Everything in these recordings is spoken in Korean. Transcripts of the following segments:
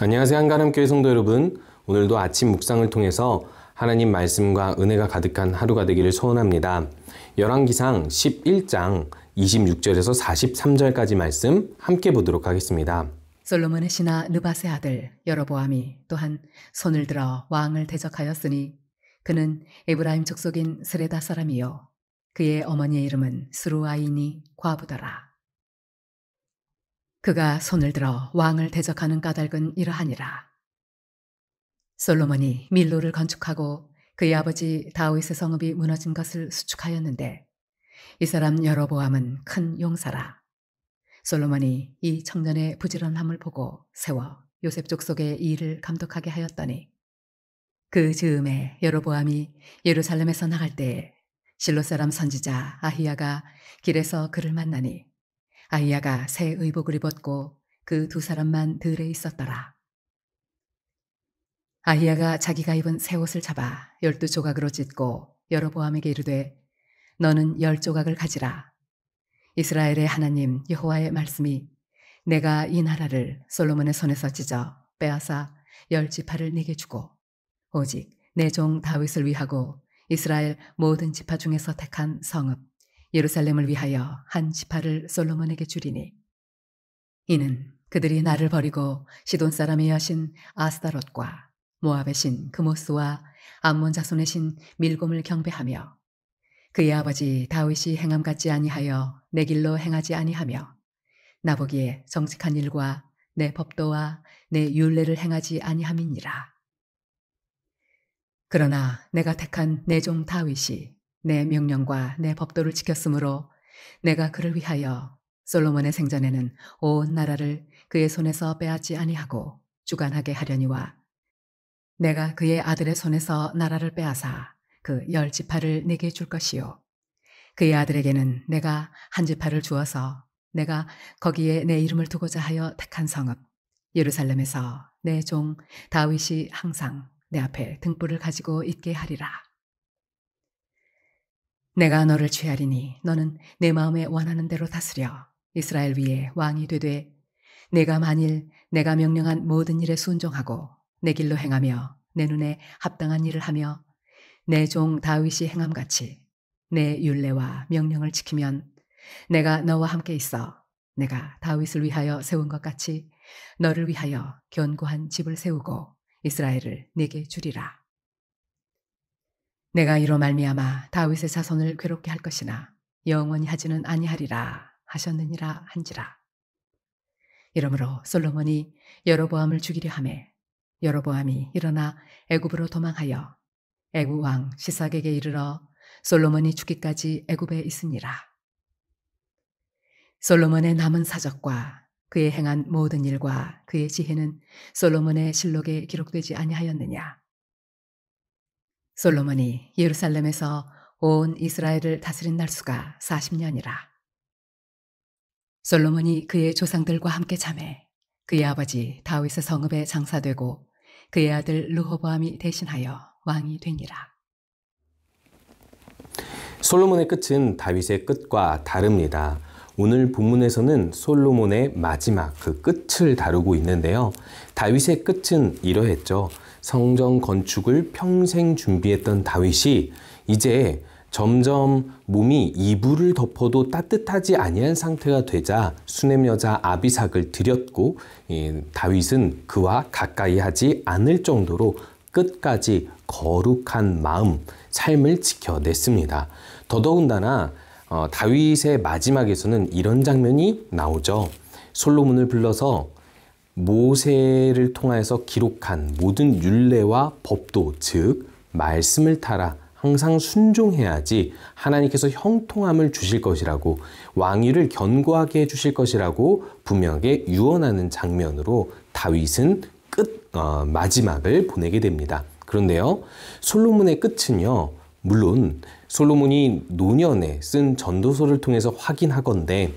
안녕하세요. 한가람교회 성도 여러분. 오늘도 아침 묵상을 통해서 하나님 말씀과 은혜가 가득한 하루가 되기를 소원합니다. 열왕기상 11장 26절에서 43절까지 말씀 함께 보도록 하겠습니다. 솔로몬의 신하 느밧의 아들 여로보암이 또한 손을 들어 왕을 대적하였으니 그는 에브라임 족속인 스레다 사람이요 그의 어머니의 이름은 스루아이니 과부더라. 그가 손을 들어 왕을 대적하는 까닭은 이러하니라. 솔로몬이 밀로를 건축하고 그의 아버지 다윗의 성읍이 무너진 것을 수축하였는데 이 사람 여로보암은 큰 용사라. 솔로몬이 이 청년의 부지런함을 보고 세워 요셉 족속의 일을 감독하게 하였더니 그 즈음에 여로보암이 예루살렘에서 나갈 때에 실로 사람 선지자 아히야가 길에서 그를 만나니 아히야가 새 의복을 입었고 그 두 사람만 들에 있었더라. 아히야가 자기가 입은 새 옷을 잡아 12조각으로 찢고 여로보암에게 이르되 너는 10조각을 가지라. 이스라엘의 하나님 여호와의 말씀이 내가 이 나라를 솔로몬의 손에서 찢어 빼앗아 10지파를 네게 주고 오직 내 종 다윗을 위하고 이스라엘 모든 지파 중에서 택한 성읍 예루살렘을 위하여 한 지파를 솔로몬에게 주리니 이는 그들이 나를 버리고 시돈 사람의 여신 아스다롯과 모압의 신 그모스와 암몬 자손의 신 밀곰을 경배하며 그의 아버지 다윗이 행함 같지 아니하여 내 길로 행하지 아니하며 나보기에 정직한 일과 내 법도와 내 율례를 행하지 아니함이니라. 그러나 내가 택한 내 종 다윗이 내 명령과 내 법도를 지켰으므로 내가 그를 위하여 솔로몬의 생전에는 온 나라를 그의 손에서 빼앗지 아니하고 주관하게 하려니와 내가 그의 아들의 손에서 나라를 빼앗아 그 10지파를 내게 줄 것이요 그의 아들에게는 내가 한 지파를 주어서 내가 거기에 내 이름을 두고자 하여 택한 성읍 예루살렘에서 내 종 다윗이 항상 내 앞에 등불을 가지고 있게 하리라. 내가 너를 취하리니 너는 내 마음에 원하는 대로 다스려 이스라엘 위에 왕이 되되 내가 만일 내가 명령한 모든 일에 순종하고 내 길로 행하며 내 눈에 합당한 일을 하며 내 종 다윗이 행함같이 내 율례와 명령을 지키면 내가 너와 함께 있어 내가 다윗을 위하여 세운 것 같이 너를 위하여 견고한 집을 세우고 이스라엘을 네게 주리라. 내가 이로 말미암아 다윗의 자손을 괴롭게 할 것이나 영원히 하지는 아니하리라 하셨느니라 한지라. 이러므로 솔로몬이 여로보암을 죽이려 하매 여로보암이 일어나 애굽으로 도망하여 애굽 왕 시삭에게 이르러 솔로몬이 죽기까지 애굽에 있으니라. 솔로몬의 남은 사적과 그의 행한 모든 일과 그의 지혜는 솔로몬의 실록에 기록되지 아니하였느냐. 솔로몬이 예루살렘에서 온 이스라엘을 다스린 날수가 40년이라. 솔로몬이 그의 조상들과 함께 잠해 그의 아버지 다윗의 성읍에 장사되고 그의 아들 르호보암이 대신하여 왕이 되니라. 솔로몬의 끝은 다윗의 끝과 다릅니다. 오늘 본문에서는 솔로몬의 마지막 그 끝을 다루고 있는데요. 다윗의 끝은 이러했죠. 성전 건축을 평생 준비했던 다윗이 이제 점점 몸이 이불을 덮어도 따뜻하지 아니한 상태가 되자 수넴 여자 아비삭을 들였고 다윗은 그와 가까이 하지 않을 정도로 끝까지 거룩한 마음, 삶을 지켜냈습니다. 더더군다나 다윗의 마지막에서는 이런 장면이 나오죠. 솔로몬을 불러서 모세를 통하여서 기록한 모든 율례와 법도, 즉 말씀을 따라 항상 순종해야지 하나님께서 형통함을 주실 것이라고, 왕위를 견고하게 해주실 것이라고 분명하게 유언하는 장면으로 다윗은 마지막을 보내게 됩니다. 그런데요, 솔로몬의 끝은요, 물론 솔로몬이 노년에 쓴 전도서를 통해서 확인하건대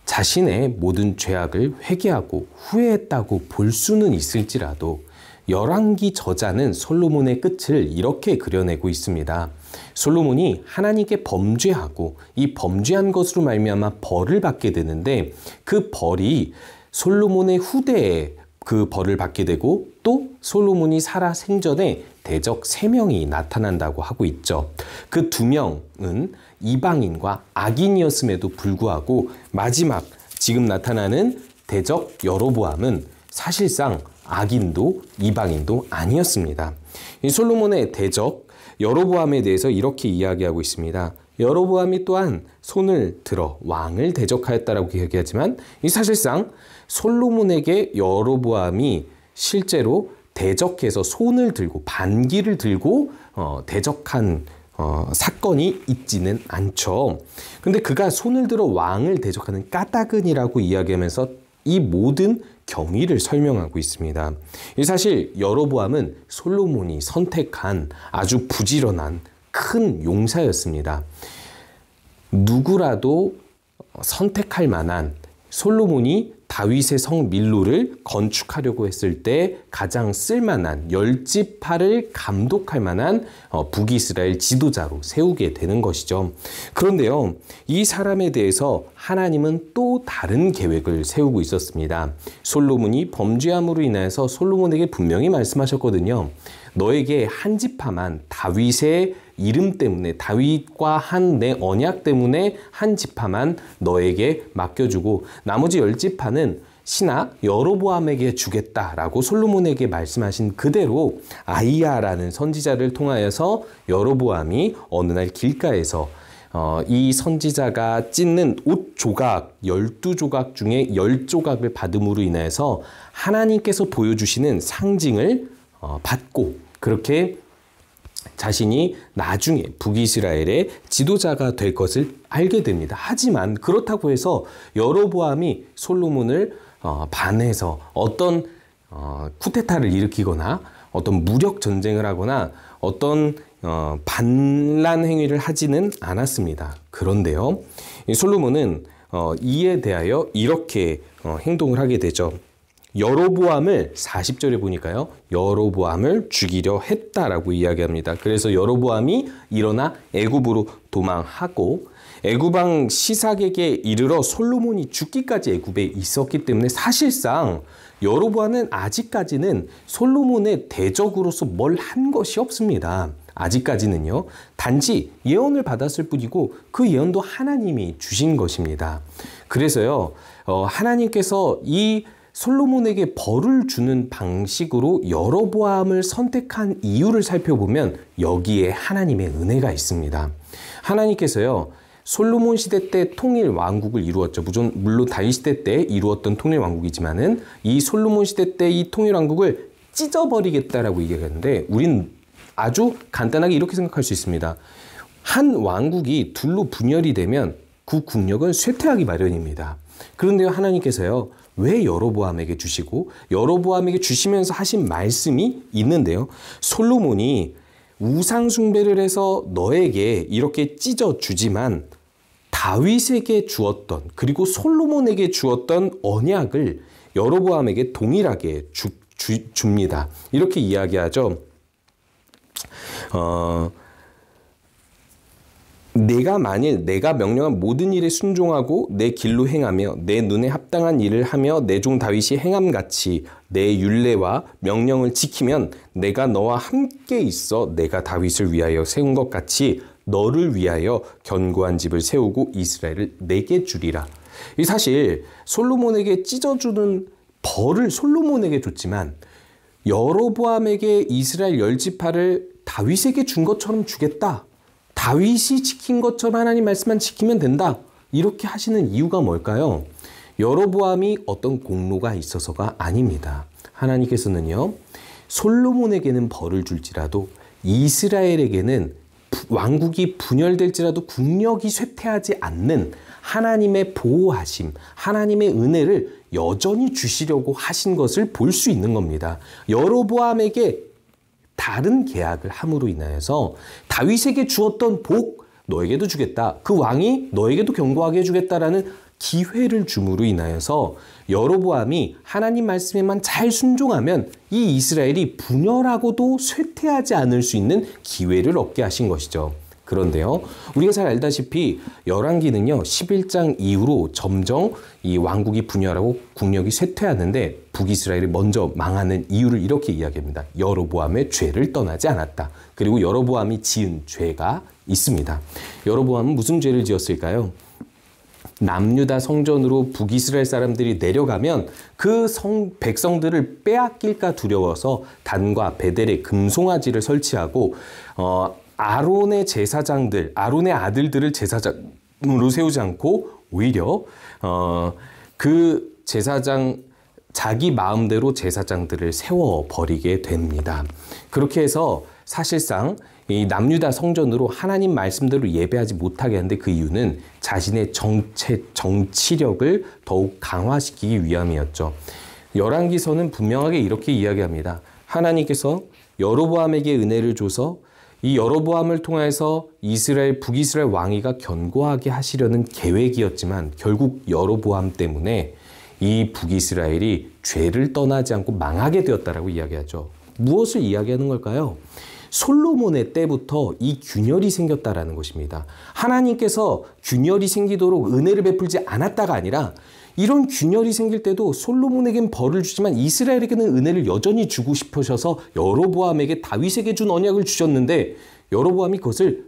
자신의 모든 죄악을 회개하고 후회했다고 볼 수는 있을지라도 열왕기 저자는 솔로몬의 끝을 이렇게 그려내고 있습니다. 솔로몬이 하나님께 범죄하고 이 범죄한 것으로 말미암아 벌을 받게 되는데 그 벌이 솔로몬의 후대에 그 벌을 받게 되고 또 솔로몬이 살아 생전에 대적 3명이 나타난다고 하고 있죠. 그 2명은 이방인과 악인이었음에도 불구하고 마지막 지금 나타나는 대적 여로보암은 사실상 악인도 이방인도 아니었습니다. 이 솔로몬의 대적 여로보암에 대해서 이렇게 이야기하고 있습니다. 여로보암이 또한 손을 들어 왕을 대적하였다라고 이야기하지만 이 사실상 솔로몬에게 여로보암이 실제로 대적해서 손을 들고 반기를 들고 대적한 사건이 있지는 않죠. 근데 그가 손을 들어 왕을 대적하는 까닭은이라고 이야기하면서 이 모든 경위를 설명하고 있습니다. 사실 여로보암은 솔로몬이 선택한 아주 부지런한 큰 용사였습니다. 누구라도 선택할 만한 솔로몬이 다윗의 성 밀로를 건축하려고 했을 때 가장 쓸만한 10지파를 감독할 만한 북이스라엘 지도자로 세우게 되는 것이죠. 그런데요, 이 사람에 대해서 하나님은 또 다른 계획을 세우고 있었습니다. 솔로몬이 범죄함으로 인해서 솔로몬에게 분명히 말씀하셨거든요. 너에게 한 지파만 다윗의 이름 때문에 다윗과 한 내 언약 때문에 한 지파만 너에게 맡겨주고 나머지 10지파는 신하 여로보암에게 주겠다라고 솔로몬에게 말씀하신 그대로 아이야라는 선지자를 통하여서 여로보암이 어느 날 길가에서 이 선지자가 찢는 옷 조각 12조각 중에 10조각을 받음으로 인해서 하나님께서 보여주시는 상징을 받고 그렇게 자신이 나중에 북이스라엘의 지도자가 될 것을 알게 됩니다. 하지만 그렇다고 해서 여로보암이 솔로몬을 반해서 어떤 쿠데타를 일으키거나 어떤 무력 전쟁을 하거나 어떤 반란 행위를 하지는 않았습니다. 그런데요, 솔로몬은 이에 대하여 이렇게 행동을 하게 되죠. 여로보암을 40절에 보니까요, 여로보암을 죽이려 했다라고 이야기합니다. 그래서 여로보암이 일어나 애굽으로 도망하고 애굽 왕 시삭에게 이르러 솔로몬이 죽기까지 애굽에 있었기 때문에 사실상 여로보암은 아직까지는 솔로몬의 대적으로서 뭘 한 것이 없습니다. 아직까지는요, 단지 예언을 받았을 뿐이고 그 예언도 하나님이 주신 것입니다. 그래서요, 하나님께서 이 솔로몬에게 벌을 주는 방식으로 여로보암을 선택한 이유를 살펴보면 여기에 하나님의 은혜가 있습니다. 하나님께서요, 솔로몬 시대 때 통일 왕국을 이루었죠. 물론 다윗 시대 때 이루었던 통일 왕국이지만은 이 솔로몬 시대 때 이 통일 왕국을 찢어버리겠다라고 얘기하는데 우린 아주 간단하게 이렇게 생각할 수 있습니다. 한 왕국이 둘로 분열이 되면 그 국력은 쇠퇴하기 마련입니다. 그런데요, 하나님께서요, 왜 여로보암에게 주시고 여로보암에게 주시면서 하신 말씀이 있는데요. 솔로몬이 우상 숭배를 해서 너에게 이렇게 찢어주지만 다윗에게 주었던 그리고 솔로몬에게 주었던 언약을 여로보암에게 동일하게 줍니다. 이렇게 이야기하죠. 내가 만일 내가 명령한 모든 일에 순종하고 내 길로 행하며 내 눈에 합당한 일을 하며 내 종 다윗이 행함같이 내 율례와 명령을 지키면 내가 너와 함께 있어 내가 다윗을 위하여 세운 것 같이 너를 위하여 견고한 집을 세우고 이스라엘을 내게 주리라. 이 사실 솔로몬에게 찢어주는 벌을 솔로몬에게 줬지만 여로보암에게 이스라엘 10지파를 다윗에게 준 것처럼 주겠다. 다윗이 지킨 것처럼 하나님 말씀만 지키면 된다. 이렇게 하시는 이유가 뭘까요? 여로보암이 어떤 공로가 있어서가 아닙니다. 하나님께서는요, 솔로몬에게는 벌을 줄지라도 이스라엘에게는 왕국이 분열될지라도 국력이 쇠퇴하지 않는 하나님의 보호하심, 하나님의 은혜를 여전히 주시려고 하신 것을 볼 수 있는 겁니다. 여로보암에게 다른 계약을 함으로 인하여서 다윗에게 주었던 복 너에게도 주겠다. 그 왕이 너에게도 견고하게 해주겠다라는 기회를 줌으로 인하여서 여로보암이 하나님 말씀에만 잘 순종하면 이 이스라엘이 분열하고도 쇠퇴하지 않을 수 있는 기회를 얻게 하신 것이죠. 그런데요, 우리가 잘 알다시피 열왕기는요 11장 이후로 점점 이 왕국이 분열하고 국력이 쇠퇴하는데 북이스라엘이 먼저 망하는 이유를 이렇게 이야기합니다. 여로보암의 죄를 떠나지 않았다. 그리고 여로보암이 지은 죄가 있습니다. 여로보암은 무슨 죄를 지었을까요? 남유다 성전으로 북이스라엘 사람들이 내려가면 그 백성들을 빼앗길까 두려워서 단과 베델에 금송아지를 설치하고 아론의 제사장들, 아론의 아들들을 제사장으로 세우지 않고 오히려 그 제사장 자기 마음대로 제사장들을 세워버리게 됩니다. 그렇게 해서 사실상 이 남유다 성전으로 하나님 말씀대로 예배하지 못하게 하는데 그 이유는 자신의 정치력을 더욱 강화시키기 위함이었죠. 열왕기서는 분명하게 이렇게 이야기합니다. 하나님께서 여로보암에게 은혜를 줘서 이 여로보암을 통해서 북이스라엘 왕위가 견고하게 하시려는 계획이었지만 결국 여로보암 때문에 이 북이스라엘이 죄를 떠나지 않고 망하게 되었다라고 이야기하죠. 무엇을 이야기하는 걸까요? 솔로몬의 때부터 이 균열이 생겼다라는 것입니다. 하나님께서 균열이 생기도록 은혜를 베풀지 않았다가 아니라 이런 균열이 생길 때도 솔로몬에겐 벌을 주지만 이스라엘에게는 은혜를 여전히 주고 싶으셔서 여로보암에게 다윗에게 준 언약을 주셨는데 여로보암이 그것을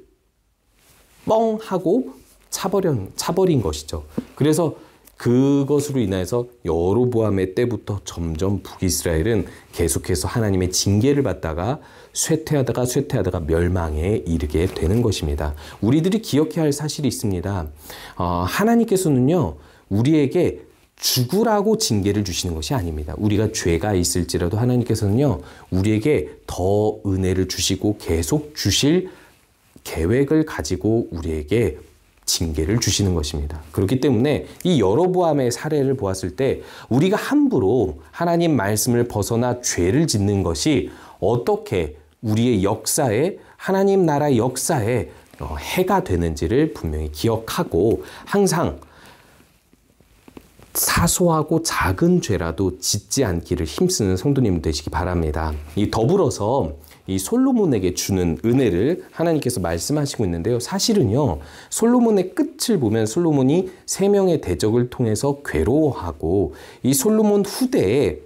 뻥 하고 차버린 것이죠. 그래서 그것으로 인해서 여로보암의 때부터 점점 북이스라엘은 계속해서 하나님의 징계를 받다가 쇠퇴하다가 멸망에 이르게 되는 것입니다. 우리들이 기억해야 할 사실이 있습니다. 하나님께서는요, 우리에게 죽으라고 징계를 주시는 것이 아닙니다. 우리가 죄가 있을지라도 하나님께서는요, 우리에게 더 은혜를 주시고 계속 주실 계획을 가지고 우리에게 징계를 주시는 것입니다. 그렇기 때문에 이 여로보암의 사례를 보았을 때 우리가 함부로 하나님 말씀을 벗어나 죄를 짓는 것이 어떻게 우리의 역사에, 하나님 나라의 역사에 해가 되는지를 분명히 기억하고 항상 사소하고 작은 죄라도 짓지 않기를 힘쓰는 성도님 되시기 바랍니다. 더불어서 이 솔로몬에게 주는 은혜를 하나님께서 말씀하시고 있는데요. 사실은요, 솔로몬의 끝을 보면 솔로몬이 3명의 대적을 통해서 괴로워하고 이 솔로몬 후대에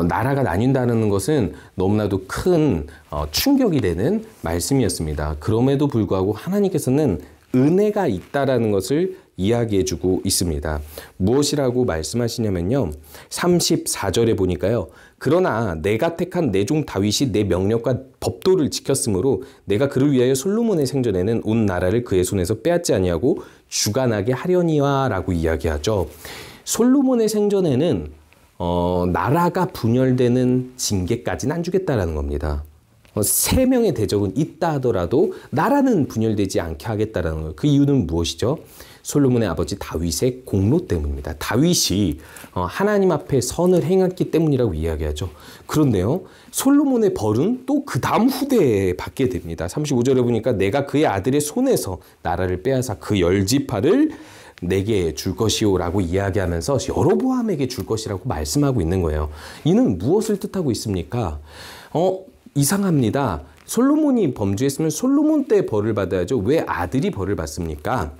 나라가 나뉜다는 것은 너무나도 큰 충격이 되는 말씀이었습니다. 그럼에도 불구하고 하나님께서는 은혜가 있다라는 것을 이야기해주고 있습니다. 무엇이라고 말씀하시냐면요. 34절에 보니까요. 그러나 내가 택한 내 종 다윗이 내 명령과 법도를 지켰으므로 내가 그를 위하여 솔로몬의 생전에는 온 나라를 그의 손에서 빼앗지 아니하고 주관하게 하려니와 라고 이야기하죠. 솔로몬의 생전에는 나라가 분열되는 징계까지는 안 주겠다라는 겁니다. 3명의 대적은 있다 하더라도 나라는 분열되지 않게 하겠다라는 거예요. 그 이유는 무엇이죠? 솔로몬의 아버지 다윗의 공로 때문입니다. 다윗이 하나님 앞에 선을 행했기 때문이라고 이야기하죠. 그런데요, 솔로몬의 벌은 또 그 다음 후대에 받게 됩니다. 35절에 보니까 내가 그의 아들의 손에서 나라를 빼앗아 그 10지파를 내게 줄 것이오 라고 이야기하면서 여로보암에게 줄 것이라고 말씀하고 있는 거예요. 이는 무엇을 뜻하고 있습니까? 이상합니다. 솔로몬이 범죄했으면 솔로몬 때 벌을 받아야죠. 왜 아들이 벌을 받습니까?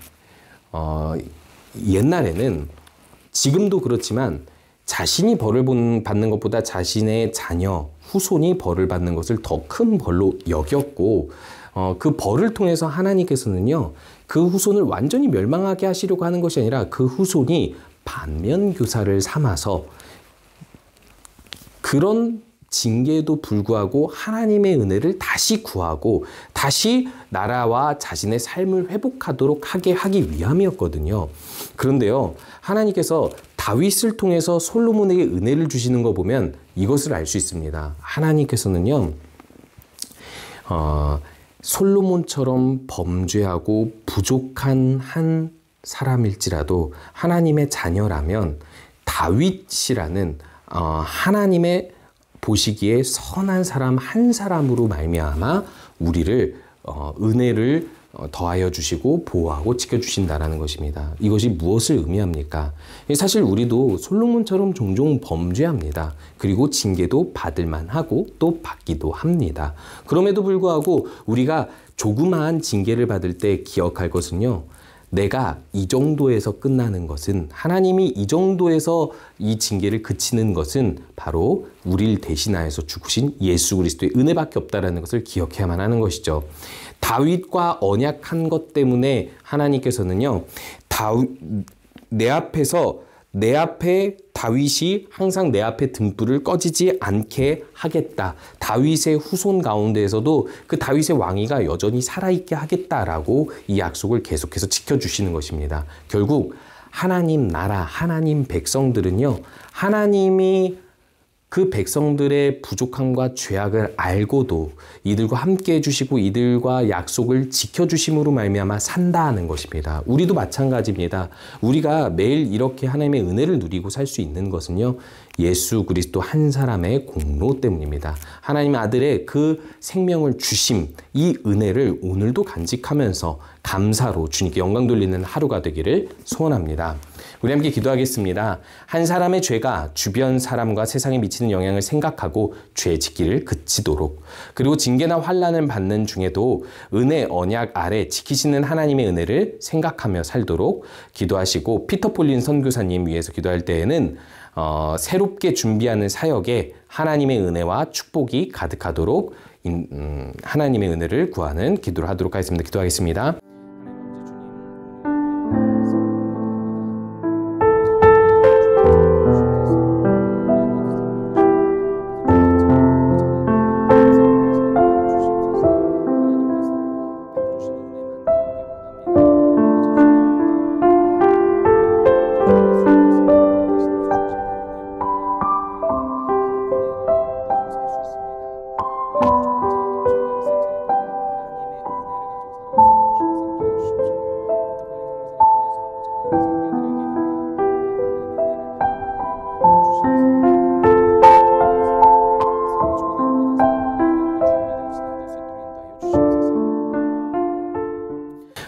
옛날에는, 지금도 그렇지만 자신이 벌을 받는 것보다 자신의 자녀, 후손이 벌을 받는 것을 더 큰 벌로 여겼고 그 벌을 통해서 하나님께서는요, 그 후손을 완전히 멸망하게 하시려고 하는 것이 아니라 그 후손이 반면교사를 삼아서 그런 징계에도 불구하고 하나님의 은혜를 다시 구하고 다시 나라와 자신의 삶을 회복하도록 하기 위함이었거든요. 그런데요, 하나님께서 다윗을 통해서 솔로몬에게 은혜를 주시는 거 보면 이것을 알 수 있습니다. 하나님께서는요, 솔로몬처럼 범죄하고 부족한 한 사람일지라도 하나님의 자녀라면 다윗이라는 하나님의 보시기에 선한 사람 한 사람으로 말미암아 우리를 은혜를 더하여 주시고 보호하고 지켜주신다라는 것입니다. 이것이 무엇을 의미합니까? 사실 우리도 솔로몬처럼 종종 범죄합니다. 그리고 징계도 받을만 하고 또 받기도 합니다. 그럼에도 불구하고 우리가 조그마한 징계를 받을 때 기억할 것은요. 내가 이 정도에서 끝나는 것은, 하나님이 이 정도에서 이 징계를 그치는 것은 바로 우리를 대신하여서 죽으신 예수 그리스도의 은혜밖에 없다라는 것을 기억해야만 하는 것이죠. 다윗과 언약한 것 때문에 하나님께서는요, 내 앞에 다윗이 항상 내 앞에 등불을 꺼지지 않게 하겠다. 다윗의 후손 가운데에서도 그 다윗의 왕위가 여전히 살아있게 하겠다라고 이 약속을 계속해서 지켜주시는 것입니다. 결국 하나님 나라, 하나님 백성들은요, 하나님이 그 백성들의 부족함과 죄악을 알고도 이들과 함께 해주시고 이들과 약속을 지켜주심으로 말미암아 산다는 것입니다. 우리도 마찬가지입니다. 우리가 매일 이렇게 하나님의 은혜를 누리고 살 수 있는 것은요, 예수 그리스도 한 사람의 공로 때문입니다. 하나님의 아들의 그 생명을 주심, 이 은혜를 오늘도 간직하면서 감사로 주님께 영광 돌리는 하루가 되기를 소원합니다. 우리 함께 기도하겠습니다. 한 사람의 죄가 주변 사람과 세상에 미치는 영향을 생각하고 죄 짓기를 그치도록, 그리고 징계나 환난을 받는 중에도 은혜 언약 아래 지키시는 하나님의 은혜를 생각하며 살도록 기도하시고, 피터 폴린 선교사님 위해서 기도할 때에는 새롭게 준비하는 사역에 하나님의 은혜와 축복이 가득하도록 하나님의 은혜를 구하는 기도를 하도록 하겠습니다. 기도하겠습니다.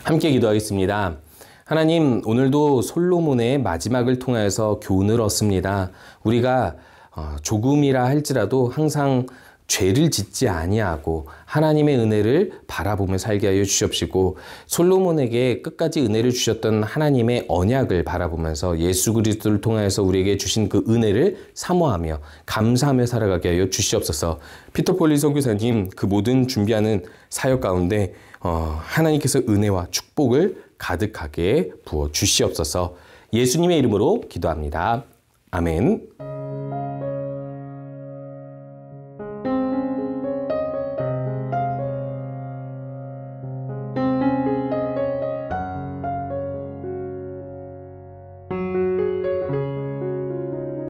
함께 기도하겠습니다. 하나님, 오늘도 솔로몬의 마지막을 통하여서 교훈을 얻습니다. 우리가 조금이라 할지라도 항상 죄를 짓지 아니하고 하나님의 은혜를 바라보며 살게 하여 주시옵시고, 솔로몬에게 끝까지 은혜를 주셨던 하나님의 언약을 바라보면서 예수 그리스도를 통하여서 우리에게 주신 그 은혜를 사모하며 감사하며 살아가게 하여 주시옵소서. 피터 폴린 선교사님 그 모든 준비하는 사역 가운데 하나님께서 은혜와 축복을 가득하게 부어 주시옵소서. 예수님의 이름으로 기도합니다. 아멘.